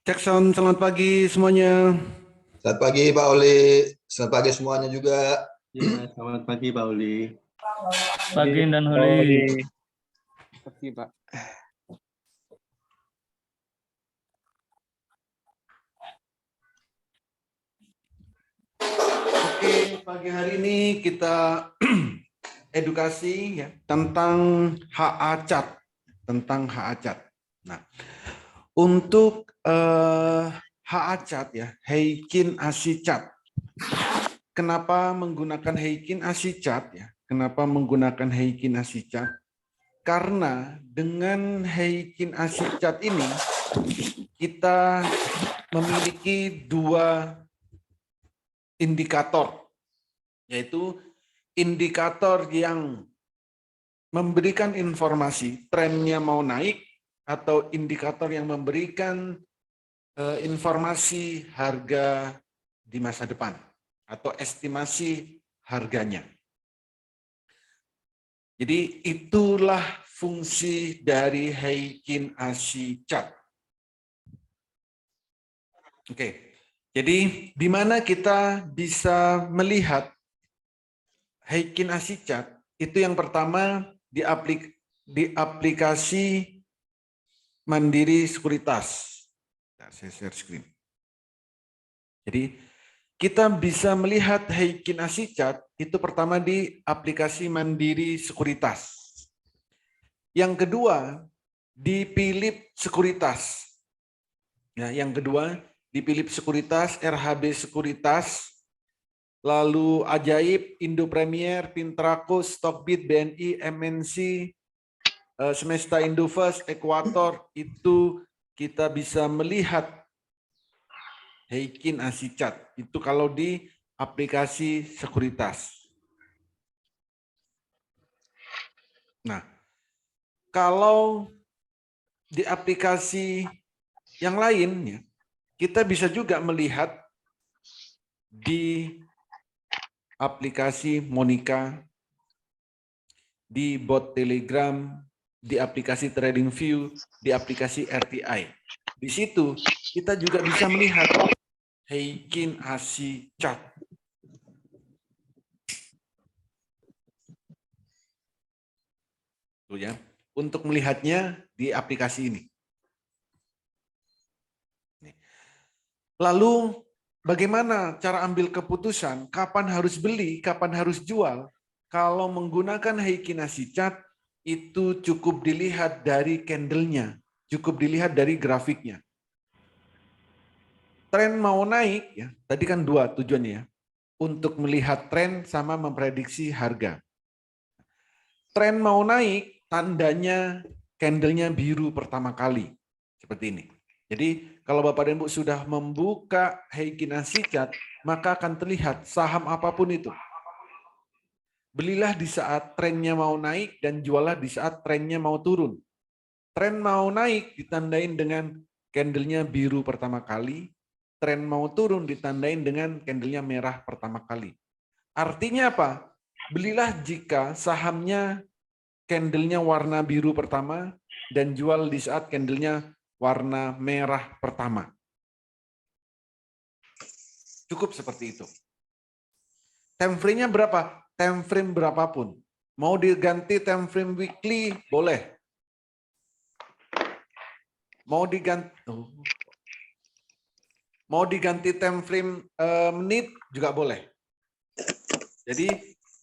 Jackson, selamat pagi semuanya. Selamat pagi Pak Oli, selamat pagi semuanya juga. Ya, selamat pagi Pak Oli. Pagi dan Holi. Pagi Pak. Oke, pagi hari ini kita edukasi ya tentang HA-CAT, Nah, untuk HA-CAT ya, Heikin Ashi CAT. Kenapa menggunakan Heikin Ashi CAT ya? Kenapa menggunakan Heikin Ashi CAT? Karena dengan Heikin Ashi CAT ini kita memiliki dua indikator, yaitu indikator yang memberikan informasi trennya mau naik atau indikator yang memberikan informasi harga di masa depan atau estimasi harganya. Jadi itulah fungsi dari Heikin Ashi CAT. Oke. Jadi di mana kita bisa melihat Heikin Ashi CAT itu yang pertama di aplikasi Mandiri Sekuritas. Nah, saya share screen. Jadi kita bisa melihat Heikin Ashi CAT itu pertama di aplikasi Mandiri Sekuritas. Yang kedua di Philip Sekuritas. Nah, yang kedua di Philip Sekuritas, RHB Sekuritas, lalu Ajaib, Indo Premier, Pintraco, Stockbit, BNI, MNC, Semesta Indovest, Equator, itu kita bisa melihat Heikin Ashi CAT. Itu kalau di aplikasi sekuritas. Nah, kalau di aplikasi yang lainnya, kita bisa juga melihat di aplikasi Monica, di bot Telegram, di aplikasi TradingView, di aplikasi RTI. Di situ kita juga bisa melihat Heikin Ashi CAT. Tuh ya, untuk melihatnya di aplikasi ini. Lalu bagaimana cara ambil keputusan kapan harus beli, kapan harus jual? Kalau menggunakan Heikin Ashi CAT itu cukup dilihat dari candle-nya, cukup dilihat dari grafiknya. Tren mau naik, ya, tadi kan dua tujuannya ya, untuk melihat tren sama memprediksi harga. Tren mau naik, tandanya candle-nya biru pertama kali, seperti ini. Jadi kalau Bapak dan Ibu sudah membuka Heikin Ashi CAT, maka akan terlihat saham apapun itu. Belilah di saat trennya mau naik dan jualah di saat trennya mau turun. Tren mau naik ditandain dengan candle-nya biru pertama kali, tren mau turun ditandain dengan candle-nya merah pertama kali. Artinya apa? Belilah jika sahamnya candle-nya warna biru pertama dan jual di saat candle-nya warna merah pertama. Cukup seperti itu. Time frame-nya berapa? Time frame berapapun. Mau diganti time frame weekly, boleh. Mau diganti time frame menit juga boleh. Jadi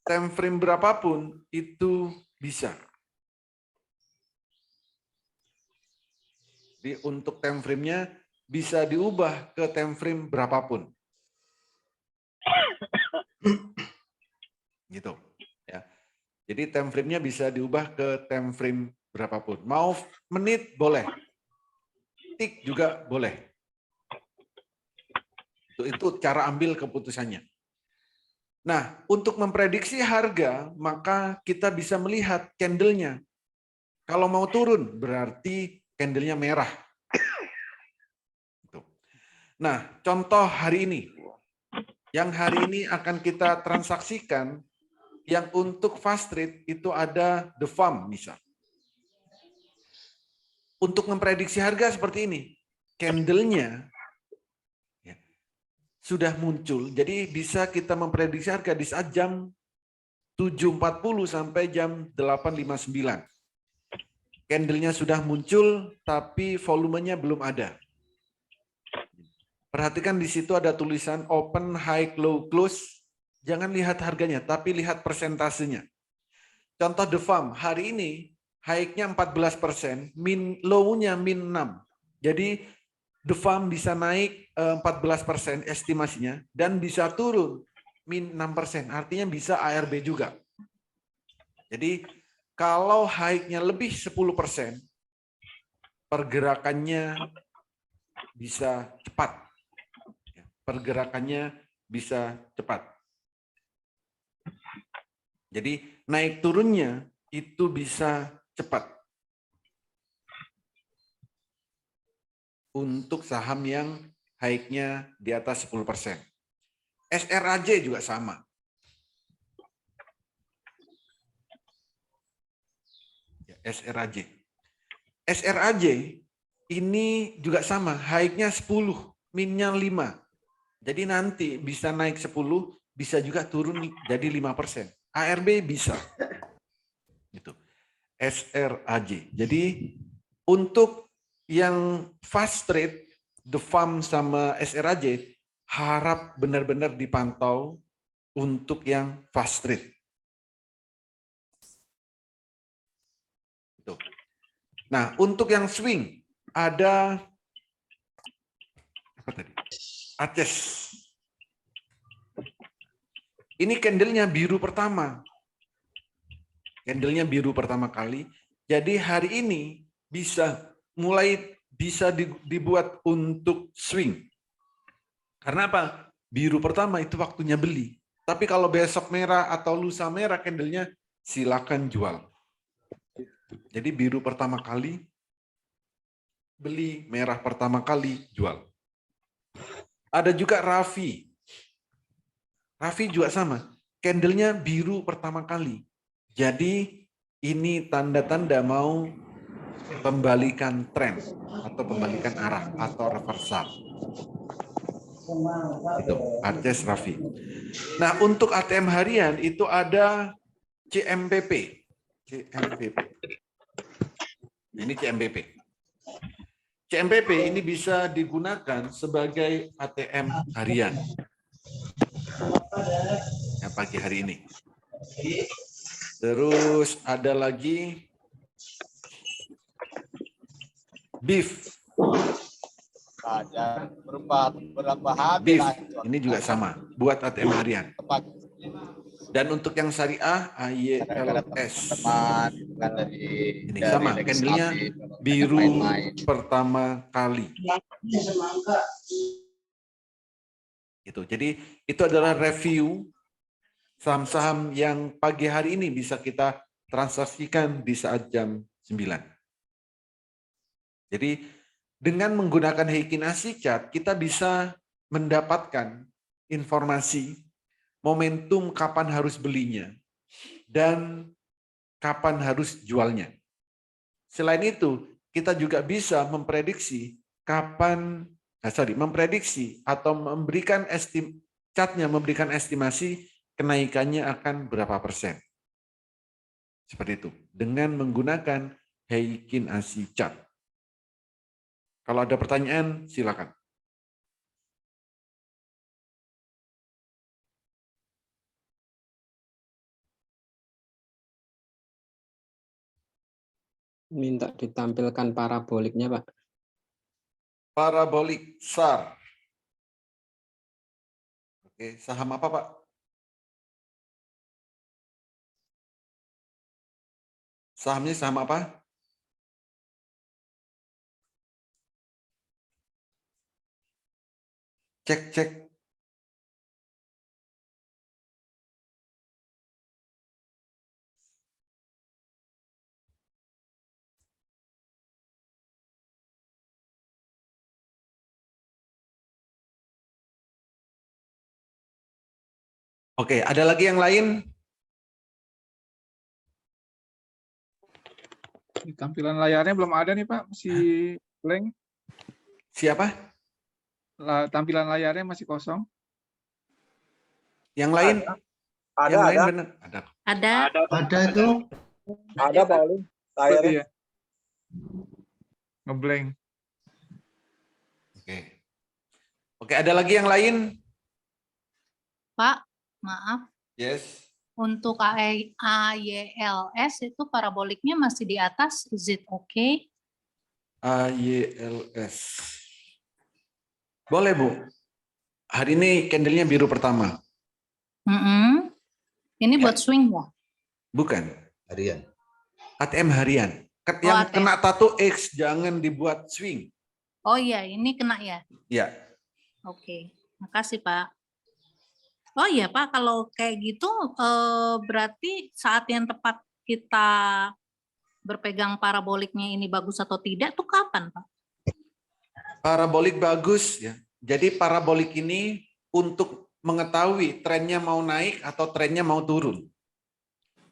time frame berapapun itu bisa. Jadi untuk time frame-nya bisa diubah ke time frame berapapun. Gitu ya. Jadi time frame-nya bisa diubah ke time frame berapapun. Mau menit boleh. Tik juga boleh. Itu cara ambil keputusannya. Nah, untuk memprediksi harga, maka kita bisa melihat candle-nya. Kalau mau turun, berarti candle-nya merah. Nah, contoh hari ini. Yang hari ini akan kita transaksikan, yang untuk fast trade itu ada the farm misal. Untuk memprediksi harga seperti ini. candle-nya ya, sudah muncul. Jadi bisa kita memprediksi harga di saat jam 7.40 sampai jam 8.59. Candle-nya sudah muncul, tapi volumenya belum ada. Perhatikan di situ ada tulisan open, high, low, close. Jangan lihat harganya, tapi lihat persentasenya. Contoh The Farm, hari ini high-nya 14%, low-nya min 6. Jadi The Farm bisa naik 14% estimasinya, dan bisa turun min 6%. Artinya bisa ARB juga. Jadi kalau high-nya lebih 10%, pergerakannya bisa cepat. Pergerakannya bisa cepat. Jadi naik turunnya itu bisa cepat. Untuk saham yang high-nya di atas 10%. SRAJ juga sama. SRAJ. SRAJ ini juga sama, high-nya 10, min-nya 5. Jadi nanti bisa naik 10, bisa juga turun jadi 5%. ARB bisa. Gitu. SRAJ. Jadi untuk yang fast trade, The Farm sama SRAJ, harap benar-benar dipantau untuk yang fast trade. Nah, untuk yang swing ada apa tadi? ACES. Ini candlenya biru pertama. Candlenya biru pertama kali. Jadi hari ini mulai bisa dibuat untuk swing. Karena apa? Biru pertama itu waktunya beli. Tapi kalau besok merah atau lusa merah candlenya, silakan jual. Jadi biru pertama kali beli, merah pertama kali jual. Ada juga Raffi. Raffi juga sama. Candlenya biru pertama kali. Jadi ini tanda-tanda mau pembalikan tren atau pembalikan arah atau reversal. Itu ACES Raffi. Nah, untuk ATM harian itu ada CMPP. CMPP. Ini CMPP. CMPP ini bisa digunakan sebagai ATM harian. Ya, pagi hari ini. Terus ada lagi BIF. BIF ini juga sama, buat ATM harian. Dan untuk yang syariah, AYLS. Ini sama, candlenya biru pertama kali. Jadi itu adalah review saham-saham yang pagi hari ini bisa kita transaksikan di saat jam 9. Jadi dengan menggunakan Heikin Ashi Chart, kita bisa mendapatkan informasi momentum kapan harus belinya dan kapan harus jualnya. Selain itu, kita juga bisa memprediksi memprediksi atau memberikan memberikan estimasi kenaikannya akan berapa persen. Seperti itu, dengan menggunakan Heikin Ashi Chart. Kalau ada pertanyaan, silakan. Minta ditampilkan paraboliknya, Pak. Parabolik SAR. Oke, saham apa, Pak? Sahamnya saham apa? Cek. Oke, ada lagi yang lain? Di tampilan layarnya belum ada nih Pak, masih blank. Siapa? Tampilan layarnya masih kosong. Yang lain? Ada, Yang lain ada. benar? Ada. Ada. Ada itu. Ada Pak Oli. Seperti Layarnya. ya. Ngeblank. Oke. Oke, ada lagi yang lain? Pak, maaf. Yes. Untuk AYLS itu paraboliknya masih di atas. Is it okay? AYLS. Boleh, Bu. Hari ini candlenya biru pertama. Ini Ya. buat swing ya? Bukan. Harian. ATM harian. Oh, Yang ATM. kena tato X jangan dibuat swing. Oh iya, ini kena ya? Ya. Oke, makasih Pak. Oh iya Pak, kalau kayak gitu berarti saat yang tepat kita berpegang paraboliknya ini bagus atau tidak tuh kapan Pak? Parabolik bagus ya. Jadi parabolik ini untuk mengetahui trennya mau naik atau trennya mau turun.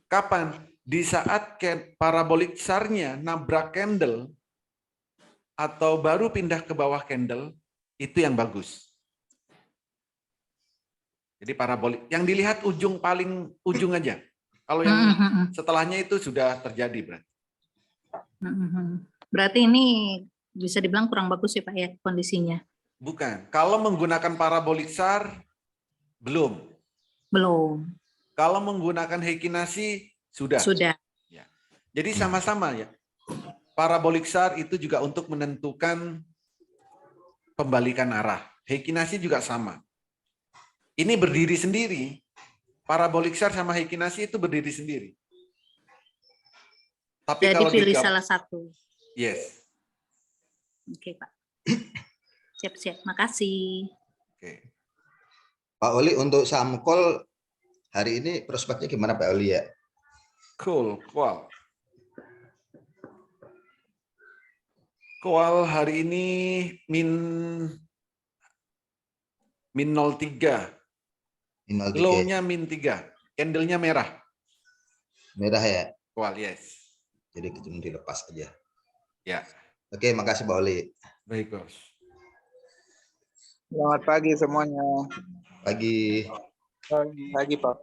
Kapan? Di saat parabolik SAR-nya nabrak candle atau baru pindah ke bawah candle, itu yang bagus. Jadi parabolik yang dilihat paling ujung aja. Kalau yang setelahnya itu sudah terjadi berarti. Berarti ini bisa dibilang kurang bagus ya Pak ya kondisinya? Bukan. Kalau menggunakan parabolik SAR, belum. Belum. Kalau menggunakan Heikinasi, sudah. Sudah. Ya. Jadi sama-sama ya. Parabolik SAR itu juga untuk menentukan pembalikan arah. Heikinasi juga sama. Ini berdiri sendiri. Parabolik SAR sama Heikinasi itu berdiri sendiri. Tapi Jadi kalau pilih salah satu. Yes. Oke Pak. Siap-siap. Makasih. Oke. Pak Oli, untuk saham call hari ini prospeknya gimana Pak Oli ya? Cool. Koal hari ini min 0,3. Low-nya min 3. Candle-nya merah. Merah ya? Koal, yes. Jadi cuma dilepas aja. Ya. Oke, makasih Pak Oli. Baik, Bos. Selamat pagi semuanya. Pagi. Pagi Pak.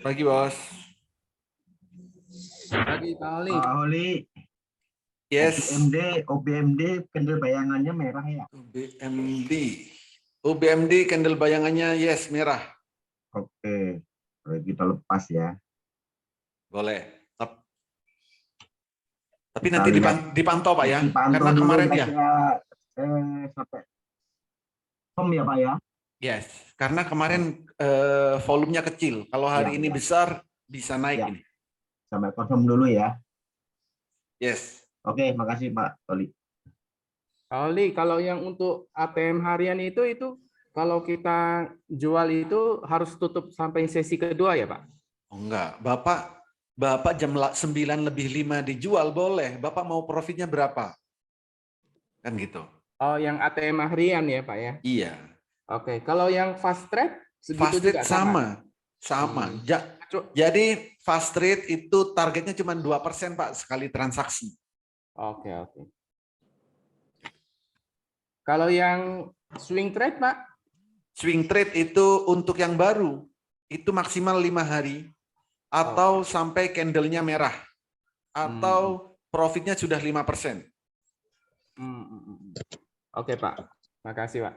Pagi, Bos. Pagi Pak Oli. Pak Oli. Yes. OBMD candle bayangannya merah ya. UBMD candle bayangannya yes, merah. Oke. Kita lepas ya. Boleh. Tapi Kita nanti lihat. dipantau, Pak ya. Dipantau Karena dulu kemarin ya. kira-kira, sampai ya Pak ya. Yes. Karena kemarin volumenya kecil. Kalau hari Ya, ini ya. besar, bisa naik Ya. ini. Sampai confirm dulu ya. Yes. Oke, makasih Pak Oli. Pak Oli, kalau yang untuk ATM harian itu kalau kita jual itu harus tutup sampai sesi kedua ya Pak? Oh, enggak. Bapak jam 9:05 dijual boleh. Bapak mau profitnya berapa? Kan gitu. Oh, yang ATM harian ya Pak ya? Iya. Oke, kalau yang fast trade segitu Fast juga rate sama. Jadi fast rate itu targetnya cuma 2% Pak sekali transaksi. Oke. Kalau yang swing trade Pak? Swing trade itu untuk yang baru itu maksimal 5 hari atau sampai candle-nya merah atau profitnya sudah 5%. Oke Pak, makasih Pak.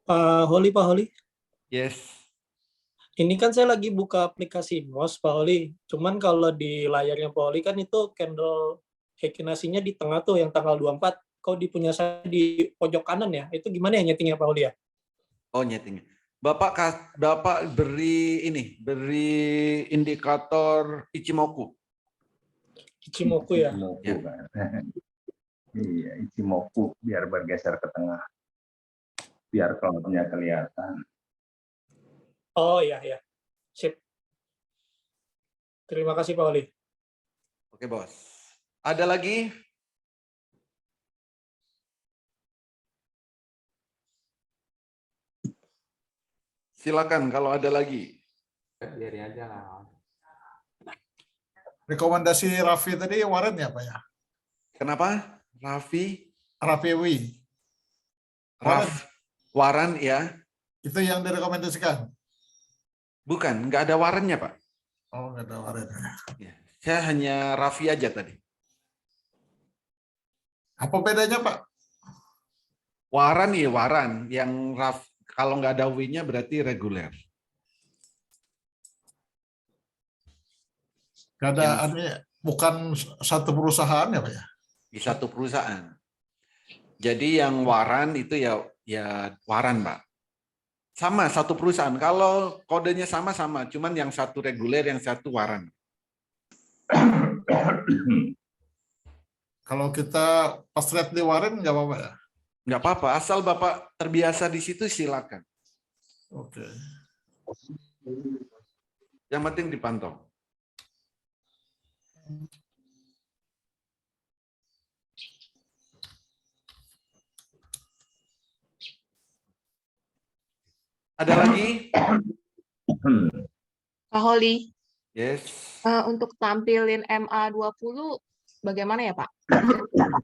Pak Holi. Yes. Ini kan saya lagi buka aplikasi MOS, Pak Holi. Cuman kalau di layarnya Pak Holi kan itu candle Heikinasinya di tengah tuh yang tanggal 24. Kau di punya saya di pojok kanan ya. Itu gimana ya nyetingnya Pak Holi ya? Oh, nyetingnya. Bapak beri indikator Ichimoku. Ichimoku ya. Ya. Iya, Ichimoku biar bergeser ke tengah. Biar cloud-nya kelihatan. Oh iya. Sip. Terima kasih Pak Holi. Oke, Bos. Ada lagi? Silakan kalau ada lagi. Biarin aja lah. Rekomendasi Raffi tadi Warren ya Pak ya? Kenapa? Raffi? Rafiwi. Waran ya. Itu yang direkomendasikan. Bukan, nggak ada warannya, Pak. Oh, nggak ada waran. Ya, saya hanya Raffi aja tadi. Apa bedanya, Pak? Waran ya waran, yang kalau nggak ada W-nya berarti reguler. Nggak ada, bukan satu perusahaan ya, Pak ya? Di satu perusahaan. Jadi yang waran itu ya waran, Pak. Sama satu perusahaan. Kalau kodenya sama-sama, cuman yang satu reguler, yang satu waran. Kalau kita pas lihat di waran nggak apa-apa ya? Nggak apa-apa, asal Bapak terbiasa di situ silakan. Oke. Yang penting dipantau. Ada lagi? Pak Holi, Yes. untuk tampilin MA20 bagaimana ya, Pak?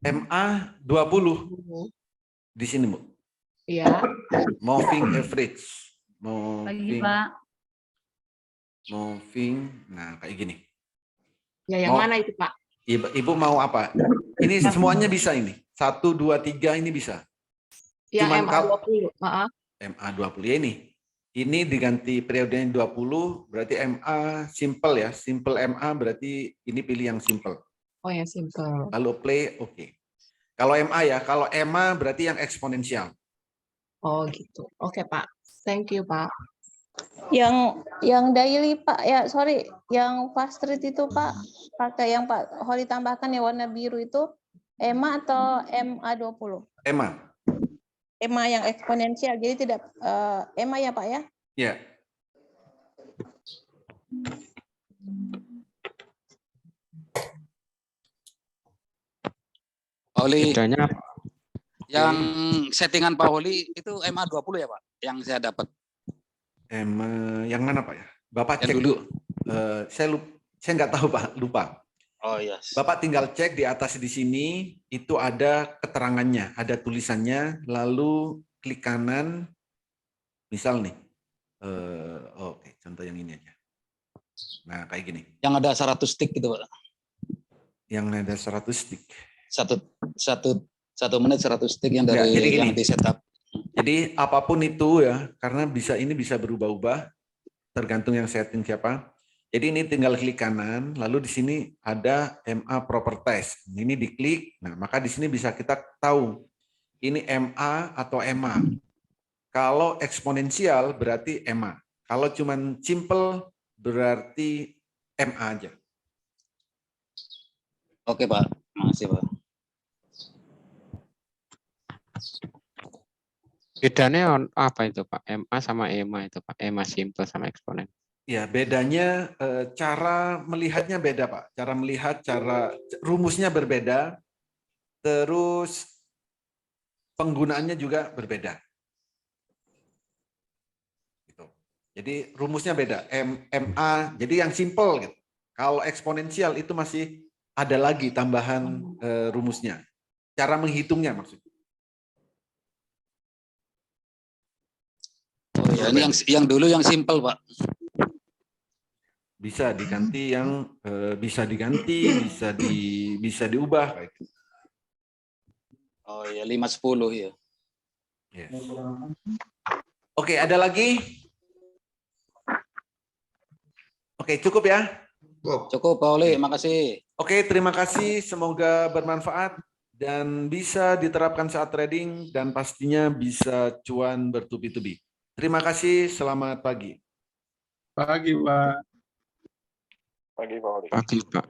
MA 20 di sini, Bu. Iya. Moving average. Lagi, Pak. Moving. Nah, kayak gini. Ya, yang mana itu, Pak? Ibu mau apa? Ini semuanya bisa ini. 1, 2, 3 ini bisa. Yang Cuman MA20. Maaf. MA20 ya ini. Ini diganti periodenya 20, berarti MA simple ya. Simple MA berarti ini pilih yang simple. Oh ya, simple. Lalu play, oke. Kalau MA ya, kalau EMA berarti yang eksponensial. Oh gitu. Oke, Pak. Thank you, Pak. Yang daily Pak, ya sorry, yang fast rate itu Pak, pakai yang Pak Holi tambahkan yang warna biru itu EMA atau MA20? EMA. EMA yang eksponensial, jadi tidak EMA ya Pak ya? Ya. Pak Holi, Bedanya yang settingan Pak Holi itu MA20 ya Pak, yang saya dapat. Yang mana Pak ya? Bapak Yang cek dulu. Saya nggak tahu Pak, lupa. Oh yes. Bapak tinggal cek di atas di sini, itu ada keterangannya, ada tulisannya, lalu klik kanan, misal nih, oke, contoh yang ini aja. Nah, kayak gini. Yang ada 100 stick gitu Pak. Yang ada 100 stick. Satu menit 100 stick yang dari jadi yang gini. di setup. Jadi apapun itu ya, karena ini bisa berubah-ubah, tergantung yang setting siapa. Jadi ini tinggal klik kanan, lalu di sini ada MA Properties. Ini diklik, nah maka di sini bisa kita tahu ini MA atau EMA. Kalau eksponensial berarti EMA. Kalau cuman simple berarti MA aja. Oke Pak, makasih Pak. bedanya apa itu Pak? MA sama EMA itu Pak? EMA simple sama eksponen. Ya, bedanya cara melihatnya beda, Pak. Cara melihat, rumusnya berbeda, terus penggunaannya juga berbeda. Gitu. Jadi rumusnya beda, MA, jadi yang simple gitu. Kalau eksponensial itu masih ada lagi tambahan rumusnya. Cara menghitungnya maksudnya. Oh ya, ini yang dulu yang simple Pak. Bisa diganti bisa diubah kayak gitu. Oh ya, 5-10 ya. Yes. Oke, ada lagi? Oke, cukup ya? Cukup Pak Oli, makasih. Oke, terima kasih. Semoga bermanfaat dan bisa diterapkan saat trading dan pastinya bisa cuan bertubi-tubi. Terima kasih, selamat pagi. Pagi, Pak. Pagi, Pak Oli. Pagi Pak.